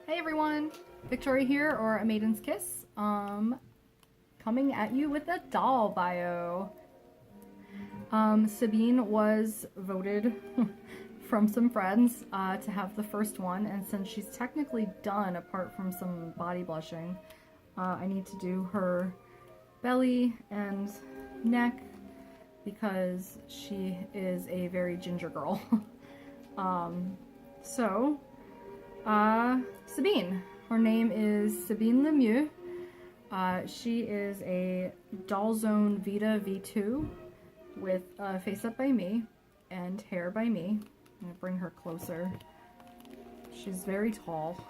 Hey everyone, Victoria here, or A Maiden's Kiss, coming at you with a doll bio. Sabine was voted from some friends to have the first one, and since she's technically done apart from some body blushing, I need to do her belly and neck because she is a very ginger girl. Sabine. Her name is Sabine LeMieux. She is a DZ Vita V2 with Faceup by me and hair by me. I'm gonna bring her closer. She's very tall.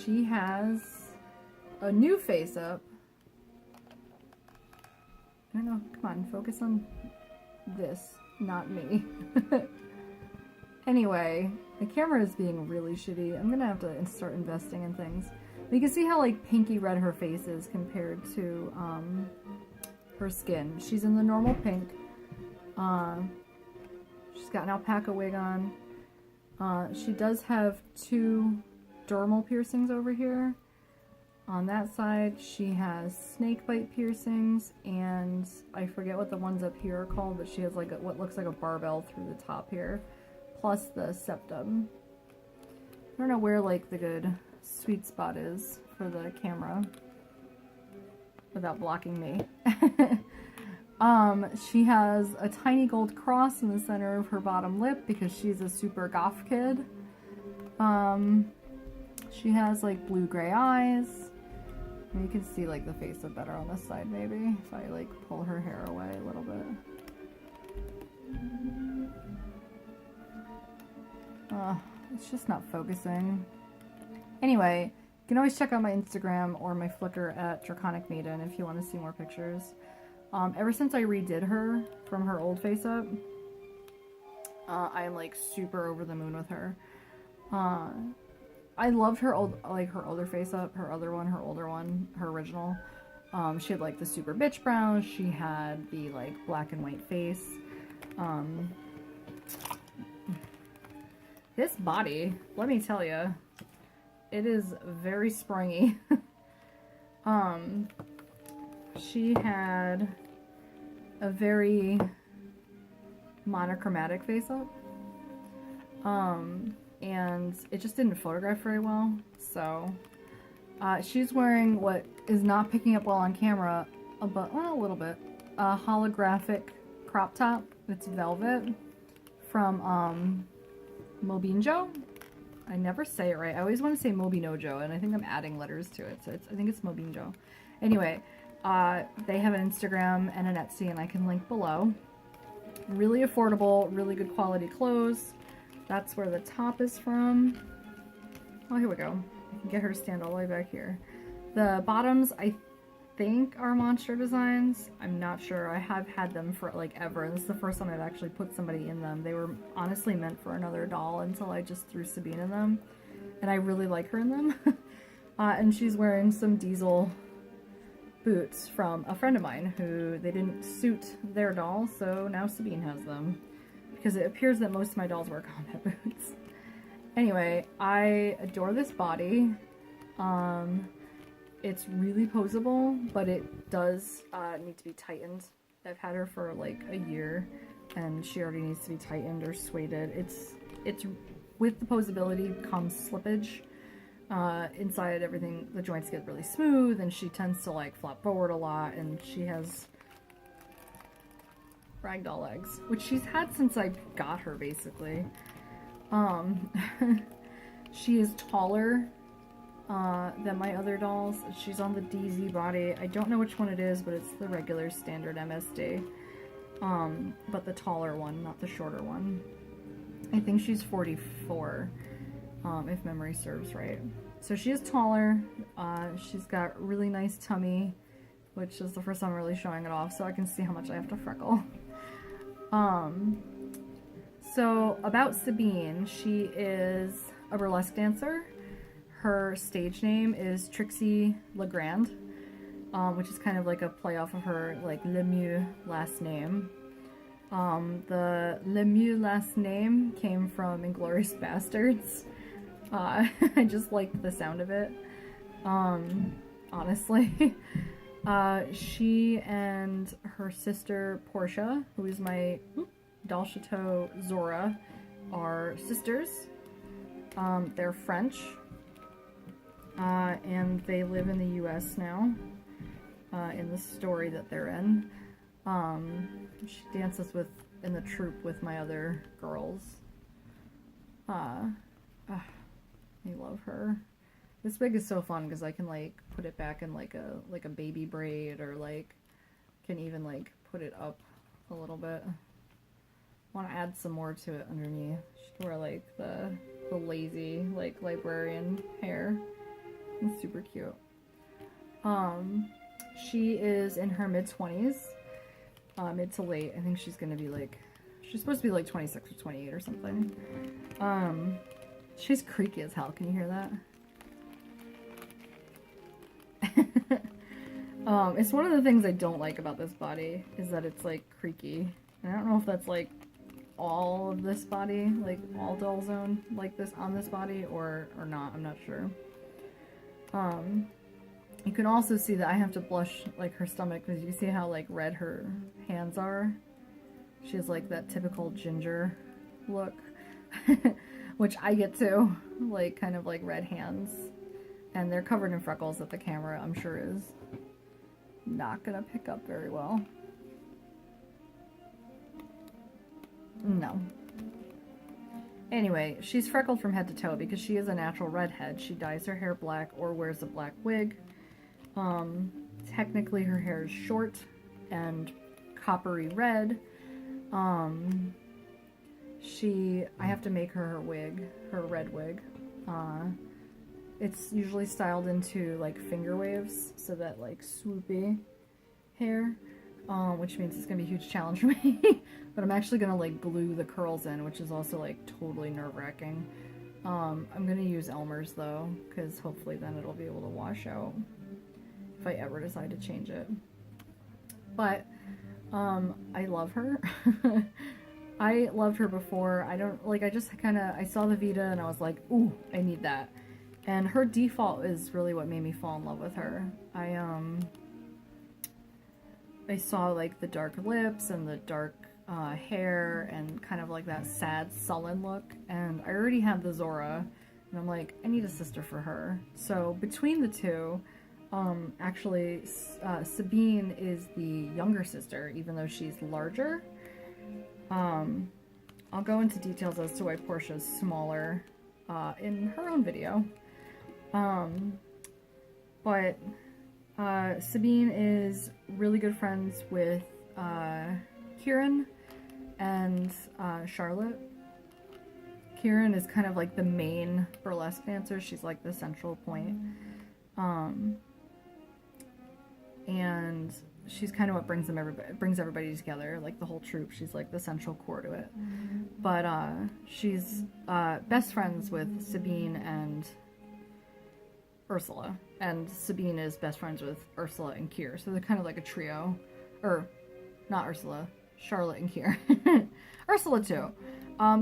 She has a new Faceup. I don't know, come on, focus on this, not me. Anyway, the camera is being really shitty. I'm gonna have to start investing in things. But you can see how like pinky red her face is compared to her skin. She's in the normal pink. She's got an alpaca wig on. She does have 2 dermal piercings over here. On that side, she has snake bite piercings, and I forget what the ones up here are called, but she has like what looks like a barbell through the top here, plus the septum. I don't know where like the good sweet spot is for the camera without blocking me. She has a tiny gold cross in the center of her bottom lip because she's a super goth kid. She has like blue-gray eyes. And you can see like the face up better on this side maybe if I like pull her hair away a little bit. It's just not focusing. Anyway, you can always check out my Instagram or my Flickr at Draconic Maiden if you want to see more pictures. Ever since I redid her from her old Faceup, I'm like super over the moon with her. I loved her old, like her older Faceup, her other one, her older one, her original. She had like the super bitch brown. She had the like black and white face. This body, let me tell you, it is very springy. She had a very monochromatic Faceup. And it just didn't photograph very well. So she's wearing what is not picking up well on camera, but well, a little bit, a holographic crop top. It's velvet from Mobinjo. I never say it right. I always want to say Mobinojo, and I think I'm adding letters to it, so I think it's Mobinjo. Anyway, they have an Instagram and an Etsy, and I can link below. Really affordable, really good quality clothes. That's where the top is from. Oh, here we go. I can get her to stand all the way back here. The bottoms, I think, are Monster Designs. I'm not sure. I have had them for like ever, and this is the first time I've actually put somebody in them. They were honestly meant for another doll until I just threw Sabine in them, and I really like her in them. And she's wearing some Diesel boots from a friend of mine who they didn't suit their doll, so now Sabine has them. Because it appears that most of my dolls wear combat boots. Anyway, I adore this body. It's really poseable, but it does need to be tightened. I've had her for like a year, and she already needs to be tightened or sueded. It's with the posability comes slippage. Inside everything, the joints get really smooth, and she tends to like flop forward a lot, and she has ragdoll legs, which she's had since I got her, basically. She is taller than my other dolls. She's on the DZ body. I don't know which one it is, but it's the regular standard MSD. But the taller one, not the shorter one. I think she's 44, if memory serves right. So she is taller. She's got really nice tummy, which is the first time I'm really showing it off, so I can see how much I have to freckle. So about Sabine, she is a burlesque dancer. Her stage name is Trixie Legrand, which is kind of like a play off of her like LeMieux last name. The LeMieux last name came from Inglourious Bastards. I just liked the sound of it. Honestly. She and her sister Portia, who is my Dal Chateau Zora, are sisters. They're French. And they live in the US now, in the story that they're in. She dances in the troupe with my other girls. I love her. This wig is so fun because I can like put it back in like a baby braid, or like can even like put it up a little bit. Want to add some more to it underneath. She can wear like the lazy like librarian hair. It's super cute. She is in her mid-20s. Mid to late. I think she's gonna be like, she's supposed to be like 26 or 28 or something. She's creaky as hell. Can you hear that? It's one of the things I don't like about this body, is that it's like creaky. And I don't know if that's like all of this body, like all Doll Zone like this on this body, or not. I'm not sure. You can also see that I have to blush like her stomach, because you see how like red her hands are. She has like that typical ginger look, which I get too, like kind of like red hands, and they're covered in freckles that the camera I'm sure is not gonna pick up very well. No. Anyway, she's freckled from head to toe because she is a natural redhead. She dyes her hair black or wears a black wig. Technically her hair is short and coppery red. I have to make her wig, her red wig. It's usually styled into like finger waves, so that like swoopy hair, which means it's gonna be a huge challenge for me. But I'm actually gonna like glue the curls in, which is also like totally nerve-wracking. I'm gonna use Elmer's though, because hopefully then it'll be able to wash out if I ever decide to change it. But I love her. I loved her before. I saw the Vita and I was like, ooh, I need that. And her default is really what made me fall in love with her. I saw like the dark lips and the dark hair and kind of like that sad, sullen look. And I already had the Zora, and I'm like, I need a sister for her. So between the two, actually, Sabine is the younger sister, even though she's larger. I'll go into details as to why Portia's smaller in her own video. But Sabine is really good friends with Kieran and Charlotte. Kieran is kind of like the main burlesque dancer. She's like the central point. And she's kind of what brings everybody together, like the whole troupe. She's like the central core to it. But she's best friends with Sabine and Ursula, and Sabine is best friends with Ursula and Kier, so they're kind of like a trio. Or not Ursula, Charlotte and Kier. Ursula too.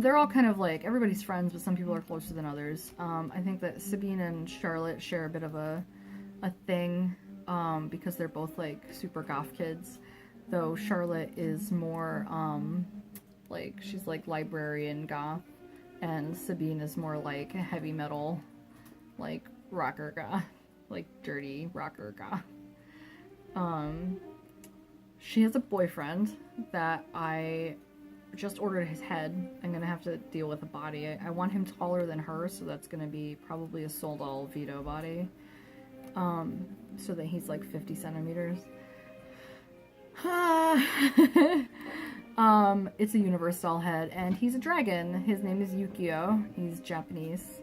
They're all kind of like, everybody's friends, but some people are closer than others. I think that Sabine and Charlotte share a bit of a thing, because they're both like super goth kids, though Charlotte is more like, she's like librarian goth, and Sabine is more like a heavy metal, like rocker goth, like dirty rocker goth. She has a boyfriend that I just ordered his head. I'm gonna have to deal with the body. I want him taller than her, so that's gonna be probably a Soldal Vito body. So that he's like 50 centimeters. It's a Universal head, and he's a dragon. His name is Yukio. He's Japanese.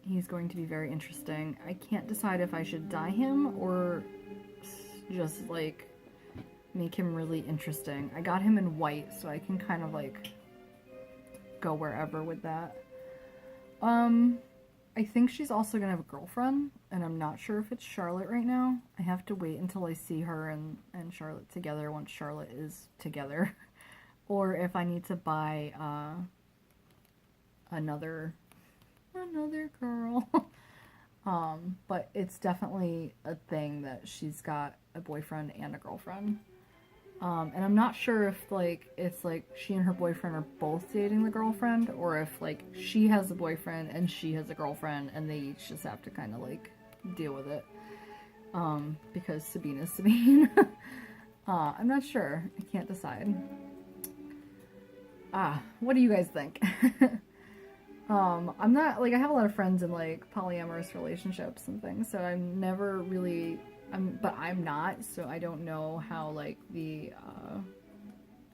He's going to be very interesting. I can't decide if I should dye him or just like make him really interesting. I got him in white, so I can kind of like go wherever with that. I think she's also gonna have a girlfriend, and I'm not sure if it's Charlotte right now. I have to wait until I see her and Charlotte together once Charlotte is together. or if I need to buy another girl. But it's definitely a thing that she's got a boyfriend and a girlfriend. And I'm not sure if, like, it's, like, she and her boyfriend are both dating the girlfriend, or if, like, she has a boyfriend and she has a girlfriend, and they each just have to kind of, like, deal with it. Because Sabine is Sabine. I'm not sure. I can't decide. What do you guys think? I'm not, like, I have a lot of friends in, like, polyamorous relationships and things, so I'm never really... but I'm not, so I don't know how, like, the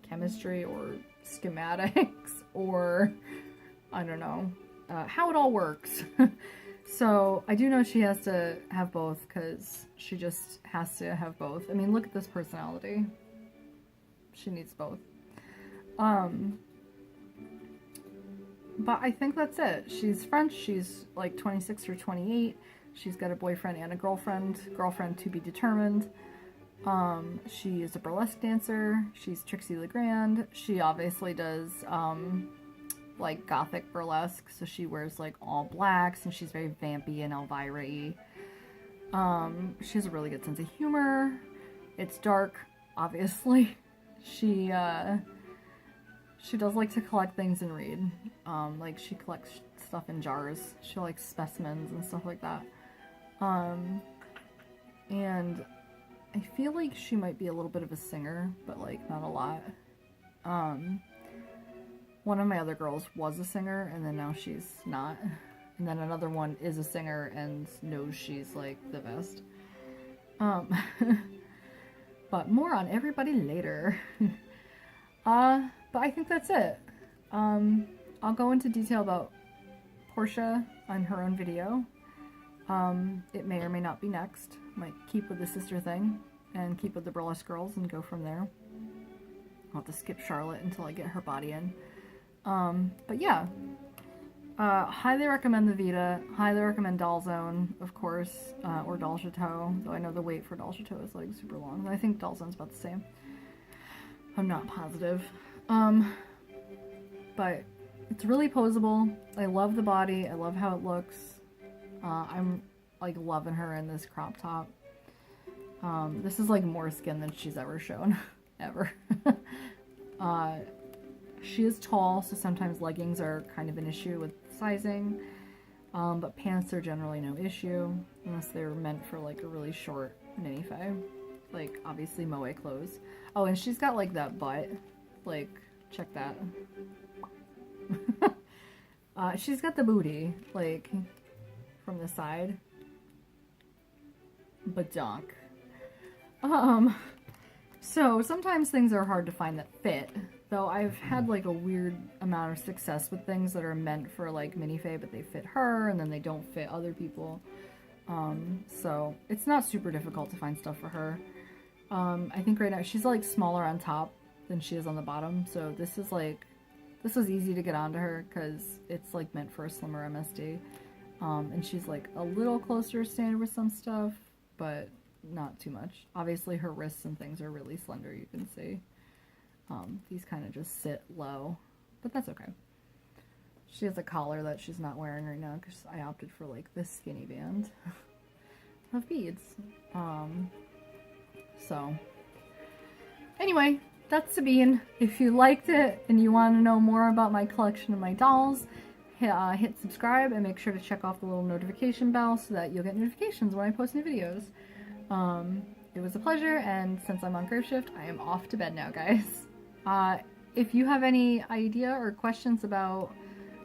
chemistry or schematics or, I don't know, how it all works. So I do know she has to have both, because she just has to have both. I mean, look at this personality. She needs both. But I think that's it. She's French. She's like 26 or 28. She's got a boyfriend and a girlfriend to be determined. She is a burlesque dancer. She's Trixie Legrand. She obviously does, like, gothic burlesque, so she wears, like, all blacks, and she's very vampy and Elvira-y. She has a really good sense of humor. It's dark, obviously. She does like to collect things and read. Like, she collects stuff in jars. She likes specimens and stuff like that. And I feel like she might be a little bit of a singer, but, like, not a lot. One of my other girls was a singer, and then now she's not. And then another one is a singer and knows she's, like, the best. But more on everybody later. But I think that's it. I'll go into detail about Portia on her own video. It may or may not be next. Might keep with the sister thing and keep with the burlesque girls and go from there. I'll have to skip Charlotte until I get her body in. But yeah, highly recommend the Vita. Highly recommend Doll Zone, of course, or Doll Chateau, though I know the wait for Doll Chateau is, like, super long. I think Doll Zone's about the same. I'm not positive. But it's really posable. I love the body. I love how it looks. I'm, like, loving her in this crop top. This is, like, more skin than she's ever shown. Ever. She is tall, so sometimes leggings are kind of an issue with sizing. But pants are generally no issue, unless they're meant for, like, a really short minifee. Like, obviously moe clothes. Oh, and she's got, like, that butt. Like, check that. She's got the booty, like, from the side. Badonk. So sometimes things are hard to find that fit. Though I've had, like, a weird amount of success with things that are meant for, like, minifee, but they fit her, and then they don't fit other people. So it's not super difficult to find stuff for her. I think right now she's, like, smaller on top than she is on the bottom, so this is, like, this was easy to get onto her because it's, like, meant for a slimmer MSD. And she's, like, a little closer to standard with some stuff, but not too much. Obviously her wrists and things are really slender, you can see. These kind of just sit low, but that's okay. She has a collar that she's not wearing right now because I opted for, like, this skinny band of beads. So anyway, that's Sabine. If you liked it and you want to know more about my collection of my dolls, hit subscribe and make sure to check off the little notification bell so that you'll get notifications when I post new videos. It was a pleasure, and since I'm on grave shift, I am off to bed now, guys. If you have any idea or questions about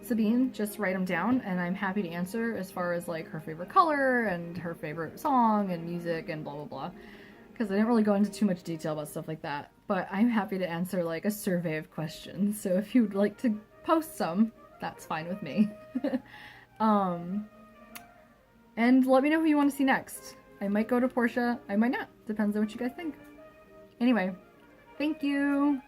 Sabine, just write them down, and I'm happy to answer as far as, like, her favorite color and her favorite song and music and blah blah blah. Because I didn't really go into too much detail about stuff like that, but I'm happy to answer, like, a survey of questions. So if you'd like to post some, that's fine with me. And let me know who you want to see next. I might go to Portia, I might not. Depends on what you guys think. Anyway, thank you!